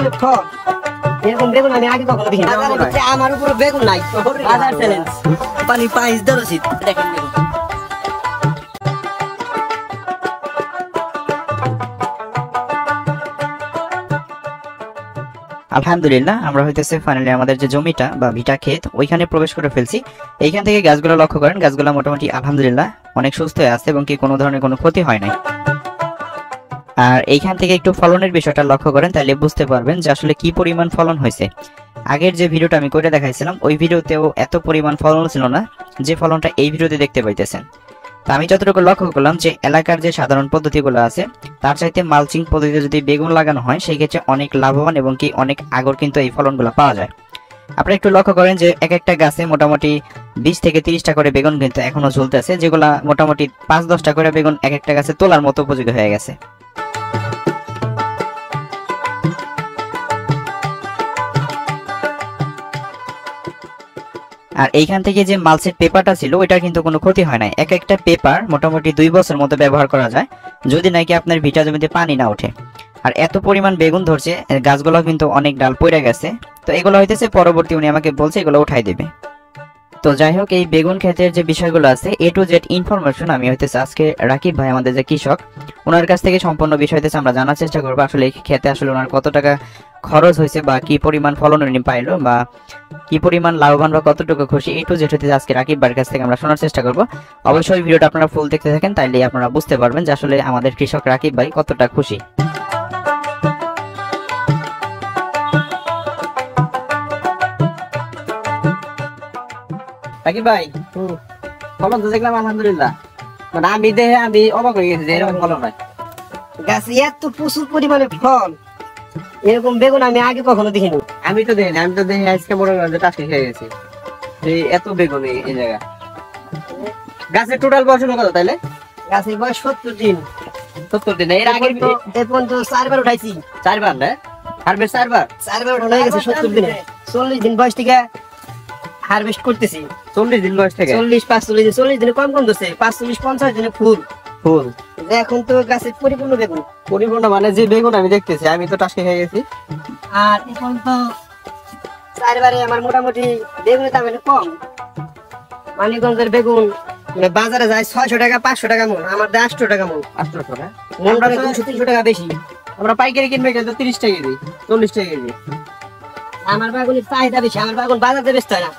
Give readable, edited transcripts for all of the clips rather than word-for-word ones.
পরিমাণে ফল এরকম বেগুন আমি আগে কখনো দেখিনি। আমার উপরে বেগুন নাই, বাজার চ্যালেঞ্জ পানি পাইস দরছি দেখেন বেগুন। আলহামদুলিল্লাহ আমরা হইতেছে ফাইনালি আমাদের যে জমিটা বা ভিটা ক্ষেত ওইখানে প্রবেশ করে ফেলছি। এইখান থেকে গাছগুলো লক্ষ্য করেন, গাছগুলো মোটামুটি আলহামদুলিল্লাহ অনেক সুস্থ আছে এবং কি কোনো ধরনের কোনো ক্ষতি হয় নাই। আর এইখান থেকে একটু ফলনের বিষয়টা লক্ষ্য করেন, তাহলে বুঝতে পারবেন যে আসলে কি পরিমাণ ফলন হয়েছে। আগের যে ভিডিওটা আমি করে দেখাইছিলাম ওই ভিডিওতেও এত পরিমাণ ফলন ছিল না যে ফলনটা এই ভিডিওতে দেখতে পাইতেছেন। তা আমি যতটুকু লক্ষ্য করলাম যে এলাকার যে সাধারণ পদ্ধতিগুলো আছে তার চাইতে মালচিং পদ্ধতিতে যদি বেগুন লাগানো হয় সেই ক্ষেত্রে অনেক লাভবান এবং কি অনেক আগর কিন্তু এই ফলনগুলো পাওয়া যায়। আপনারা একটু লক্ষ্য করেন যে এক একটা গাছে মোটামুটি 20 থেকে 30টা করে বেগুন কিন্তু এখনো ঝুলতেছে, যেগুলা মোটামুটি 5-10টা করে বেগুন এক একটা গাছে তোলার মতো উপযোগী হয়ে গেছে। আর এইখান থেকে যে মালচিং পেপারটা ছিল ওইটার কিন্তু কোনো ক্ষতি হয় না। এক একটা পেপার মোটামুটি 2 বছর মতো ব্যবহার করা যায় যদি নাকি আপনার ভিটা জমিতে পানি না ওঠে। আর এত পরিমাণ বেগুন ধরছে, গাছগুলো কিন্তু অনেক ডাল পড়ে গেছে। তো এগুলো হইতেছে পরবর্তী উনি আমাকে বলছে এগুলো উঠাই দেবে। তো যাই হোক এই বেগুন ক্ষেতের যে বিষয়গুলো আছে A to Z ইনফরমেশন আমি হইতেছে আজকে রাকিব ভাই আমাদের যে কৃষক ওনার কাছ থেকে সম্পূর্ণ বিষয় হইতেছে আমরা জানার চেষ্টা করবো আসলে এই ক্ষেতে আসলে ওনার কত টাকা খরচ হয়েছে বা কি পরিমাণ ফলন উনি পাইলো বা কি পরিমাণ লাভবান বা কতটুকু খুশি A to Z হইতেছে আজকে রাকিব ভাইয়ের কাছ থেকে আমরা শোনার চেষ্টা করবো। অবশ্যই ভিডিওটা আপনারা ফুল দেখতে থাকেন, তাইলে আপনারা বুঝতে পারবেন যে আসলে আমাদের কৃষক রাকিব ভাই কতটা খুশি। রাকিব ভাই ফলন তো দেখলাম আলহামদুলিল্লাহ, মানে আমি অবাক হয়ে গেছি যে এরকম ফলন হয় গাছে এত প্রচুর পরিমাণে ফল এরকম বেগুন আমি আগে কখনো দেখিনি। আমি তো দেখি আজকে মনে করেন যে টাকা খেয়ে গেছি যে এত বেগুন এই জায়গা। গাছের টোটাল বয়স কত তাইলে? গাছের বয়স 70 দিন। 70 দিন। এর আগে এখন তো 4বার উঠাইছি। 4বার না হারভেস্ট 4বার উঠানো হয়ে গেছে 70 দিনে। 40 দিন বয়স থেকে হারভেস্ট করতেছি। 40 দিন বয়স থেকে 40 দিনে কম ধরছে, 45-50 দিনে ফুল। এখন তো গাছের পরিপূর্ণ মানে যে বেগুন আমি দেখতেছি আমি তো টাসকে খেয়ে গেছি। আর এখন তো 4বারে আমার মোটামুটি বেগুনের দাম একটু কম। মানিকগঞ্জের বেগুন মানে বাজারে যায় 600 টাকা 500 টাকা মন, আমার 800 টাকা মন। 800 টাকা মনটা 200-300 টাকা বেশি। আমরা পাইকারি কিনবে কিন্তু 30 টাকা কেজি 40 টাকা কেজি। আমার বেগুনের চাহিদা বেশি, আমার বেগুন বাজারে বেচতে হয় না।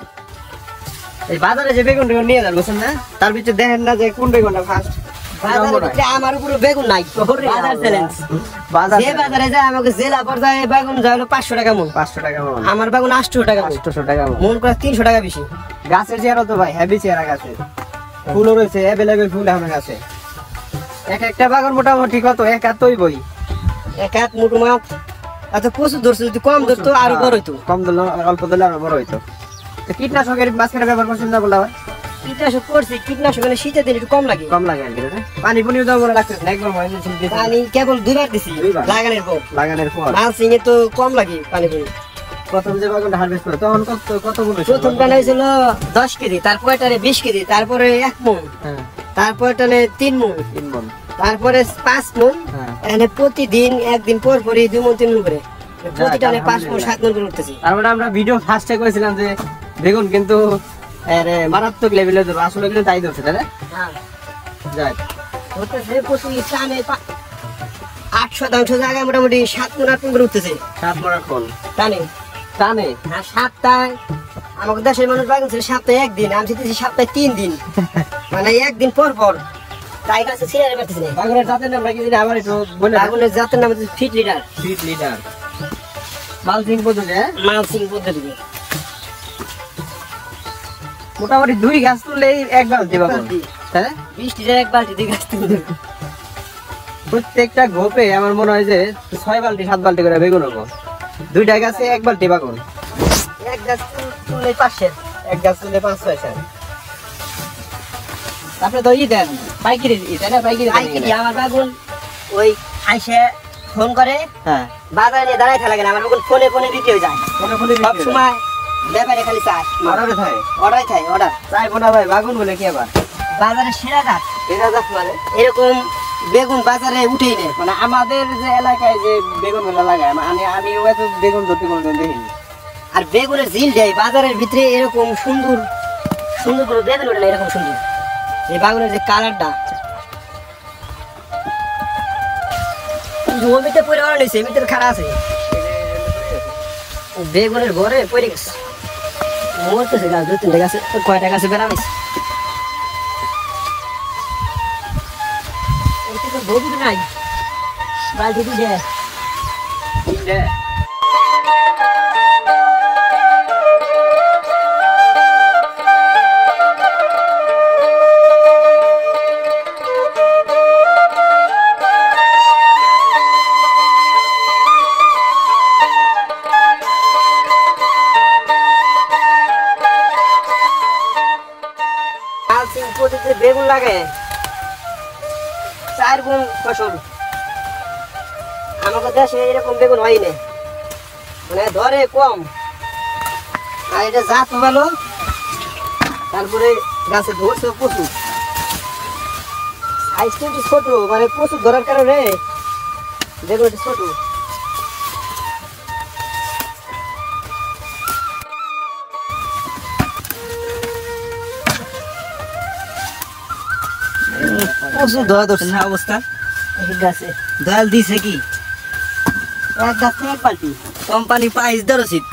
এই বাজারে যে বেগুন নিয়ে যান বুঝছেন না, তার ভিতরে দেখেন না যে কোন বেগুনটা ফার্স্ট। আমার উপরে বেগুন নাই, বাজার চ্যালেঞ্জ। বাজারে যায় আমাকে জেলা পর্যায়ে বেগুন যায় 500 টাকা মন। 500 টাকা মন। আমার বেগুন 800 টাকা মন করে 300 টাকা বেশি। গাছের চেহারা তো ভাই হেভি চেহারা গাছে, ফুলও রয়েছে অ্যাভেলেবেল ফুল আমার কাছে। এক একটা বাগান মোটামুটি কত এক হাত তৈ বই, এক হাত মোটামুটি। আচ্ছা প্রচুর ধরছে, যদি কম ধরতো আরো বড় হইতো। কম ধরলে অল্প ধরলে আরো বড় হইতো। কীটনাশকের মাঝখানে ব্যবহার করছেন না বলা হয়? কীটনাশক করছি, কীটনাশক শীতের দিন একটু কম লাগে আর কি। পানি পুনিও দেওয়া বলে লাগতেছে না একদম? পানি কেবল 2বার দিছি লাগানোর পর। মালচিং এ তো কম লাগে পানি পুনি। প্রথম যে বাগানটা হারভেস্ট করে তখন কত গুণ? প্রথম টানে হয়েছিল 10 কেজি, তারপরে টানে 20 কেজি, তারপরে 1 মন, তারপরে টানে 3 মন, তারপরে 5 মন। এখানে প্রতিদিন একদিন পর পরই 2 মন 3 মন করে প্রতি টানে 5 মন 7 মন করে উঠতেছি। তারপরে আমরা ভিডিও ফার্স্টে করেছিলাম যে বেগুন কিন্তু মারাত্মক লেভেলে ধরো, আসলে কিন্তু তাই ধরছে তাই না? হ্যাঁ যাক হতেছে প্রতি টানে 8% জায়গায় মোটামুটি 7 মন 8 মন করে উঠতেছে। 7 মন কোন টানে আর সপ্তাহে আমাদের দেশের মানুষ বাগান ছিল সপ্তাহে 1 দিন, আমি দিতেছি সপ্তাহে 3 দিন, মানে একদিন পর পর। তাই কাছে সিরিয়ালে পারতেছি না। বাগানের জাতের নাম কি আবার একটু বলে? বাগানের জাতের নাম হচ্ছে ফিট লিডার। মালচিং পদ্ধতি। মালচিং পদ্ধতি মোটামুটি 2 গাছ তুললেই 1 বালতি বাগান, তাই না? 20 লিটার 1 বালতি 2 গাছ তুললে প্রত্যেকটা গোপে আমার মনে হয় যে 6 বালতি 7 বালতি করে বেগুন হবো। 2টা গাছে 1 বালতি বাগান। 1 গাছ তুললে 500, 1 গাছ তুললে 500। আপনি তো দেন পাইকারি তাই না? পাইকারি আমার বাগান ওই আইসে ফোন করে, হ্যাঁ বাজারে নিয়ে দাঁড়াইতে লাগে না, আমার বাগান ফোনে বিক্রি হয়ে যায়। সব সময় ব্যাপারে খালি চাই অর্ডার চাইবো না ভাই। বাগুন বলে কি আবার বাজারে সেরা গাছ মানে এরকম বেগুন বাজারে উঠেই নেই। মানে আমাদের যে এলাকায় যে বেগুন গুলো লাগায় আমি এত বেগুন ধরতে কোনোদিন দেখিনি। আর বেগুনের ঝিল দেয় বাজারের ভিতরে এরকম সুন্দর সুন্দর করে বেগুন ওঠে না এরকম সুন্দর। এই বেগুনের যে কালারটা জমিতে পরে ওরা নিয়েছে এমনিতে খারাপ আছে বেগুনের ঘরে পড়ে গেছে মরতেছে গাছ 2-3টা গাছে কয়টা গাছে বেড়ামিছে বগুড়ি নাই বালতি দিয়ে বেগুন লাগে 4 গুণ ফসল আমাদের দেশে এরকম বেগুন হয় না মানে ধরে কম আর এটা জাত ভালো তারপরে গাছে ধরছে প্রচুর সাইজটা একটু ছোট মানে প্রচুর ধরার কারণে বেগুন ছোট প্রচুর ধরা ধরছে না অবস্থা। গাছে দয়াল দিছে কি এক গাছ থেকে এক পাল্টি কোম্পানি প্রাইস দেওয়া উচিত।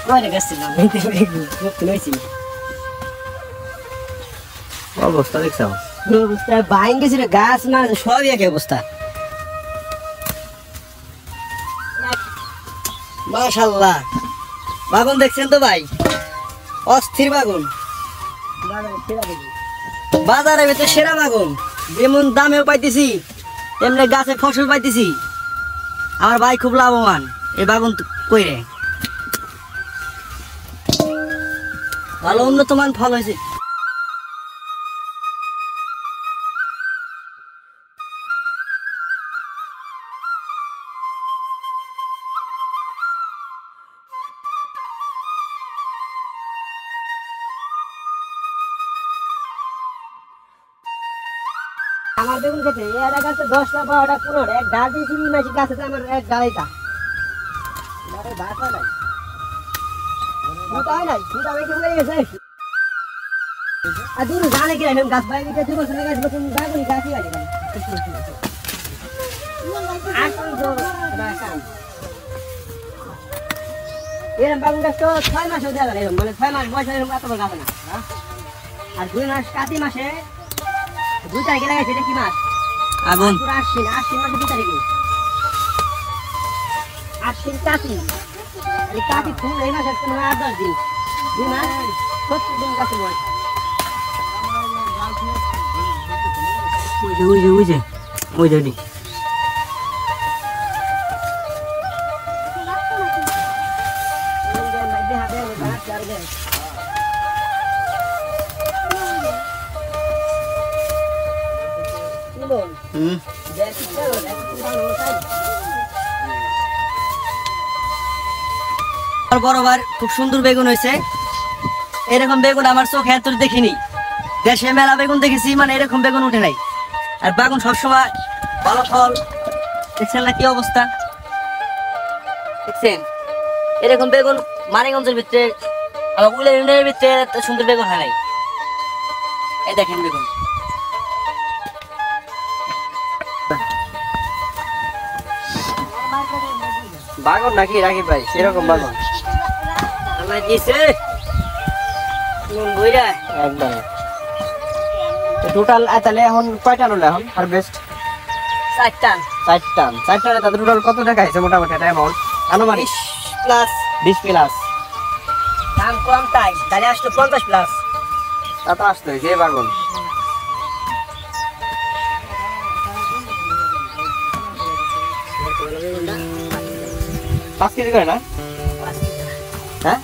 কয়টা গাছ ছিল অবস্থা দেখছো অবস্থা বাইন গেছিল গাছ না সবই একই অবস্থা মাশাআল্লাহ বাগুন দেখছেন তো ভাই অস্থির বাগুন বাজারে ভিতরে সেরা বাগুন যেমন দামেও পাইতেছি তেমনি গাছে ফসল পাইতেছি আমার ভাই খুব লাভবান এই বাগুন কইরে ভালো উন্নত মান ফল হয়েছে। আমার বেগুন খেতে এর গাছে 10টা 12টা 15টা এক ডাল দিয়ে চিনি মাছি গাছে আমার এক ডালাইটা আরে বাসা নাই মুতাই নাই মুতা বেকে হয়ে গেছে আর দূর জানে কি এরকম গাছ বাইরে গিয়ে দুটো ছেলে গাছ নতুন বেগুন গাছই আছে আসল তো রাখান এরকম বেগুন গাছ তো 6 মাসও দেওয়া এরকম মানে 6 মাস বয়স এরকম এত বড় গাছ না আর 2 মাস কাতি মাসে 2 তারিখে লাগাইছে এটা কি মাস আগুন আশ্বিন মাসে 2 তারিখে আশ্বিন কাতি এই কাতি ফুল এই মাসে 8-10 দিন 2 মাস 70 দিন কাছে বয়স ওই যে বড়বার খুব সুন্দর বেগুন হয়েছে এরকম বেগুন আমার চোখে এত দেখিনি দেশে মেলা বেগুন দেখেছি মানে এরকম বেগুন উঠে নাই আর বেগুন সবসময় ভালো ফল দেখছেন না কি অবস্থা দেখছেন এরকম বেগুন মানিকগঞ্জের ভিতরে আবার উলের ভিতরে এত সুন্দর বেগুন হয় নাই এই দেখেন বেগুন বাগন নাকি রাখি ভাই সেরকম বাগন আমার দিছে নুন বইরা একদম টোটাল তাহলে এখন কয়টা হলো এখন হারভেস্ট 4 টান তাহলে টোটাল কত টাকা হয়েছে মোটামুটি একটা অ্যামাউন্ট আনুমানিক 20 প্লাস 20 প্লাস দাম কম তাই তাহলে আসতো 50 প্লাস তা তো আসতো যে বাগন পাঁচ কেজি করে না হ্যাঁ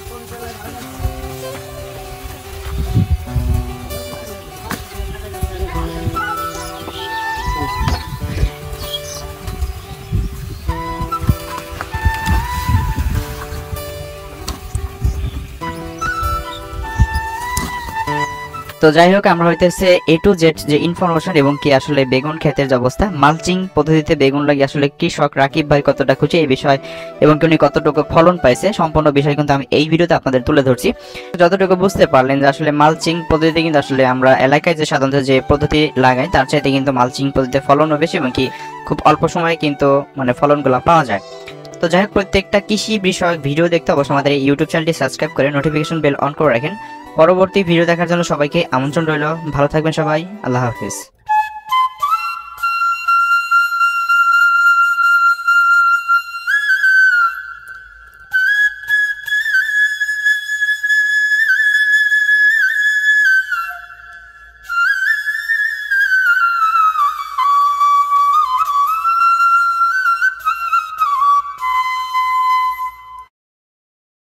তো যাই হোক, আমরা হইতেছে A to Z যে ইনফরমেশন এবং কি আসলে বেগুন ক্ষেতের যে অবস্থা, মালচিং পদ্ধতিতে বেগুন লাগি আসলে কৃষক রাকিব ভাই কতটা খুশি এই বিষয় এবং উনি কতটুকু ফলন পাইছে সম্পূর্ণ বিষয় কিন্তু আমি এই ভিডিওতে আপনাদের তুলে ধরছি। যতটুকু বুঝতে পারলেন যে আসলে মালচিং পদ্ধতিতে কিন্তু আসলে আমরা এলাকায় যে সাধারণত যে পদ্ধতি লাগাই তার চাইতে কিন্তু মালচিং পদ্ধতিতে ফলনও বেশি এবং কি খুব অল্প সময়ে কিন্তু মানে ফলনগুলো পাওয়া যায়। তো যাই হোক, প্রত্যেকটা কৃষি বিষয়ক ভিডিও দেখতে অবশ্যই আমাদের এই ইউটিউব চ্যানেলটি সাবস্ক্রাইব করে নোটিফিকেশন বেল অন করে রাখেন। পরবর্তী ভিডিও দেখার জন্য সবাইকে আমন্ত্রণ রইল। ভালো থাকবেন সবাই, আল্লাহ হাফিজ।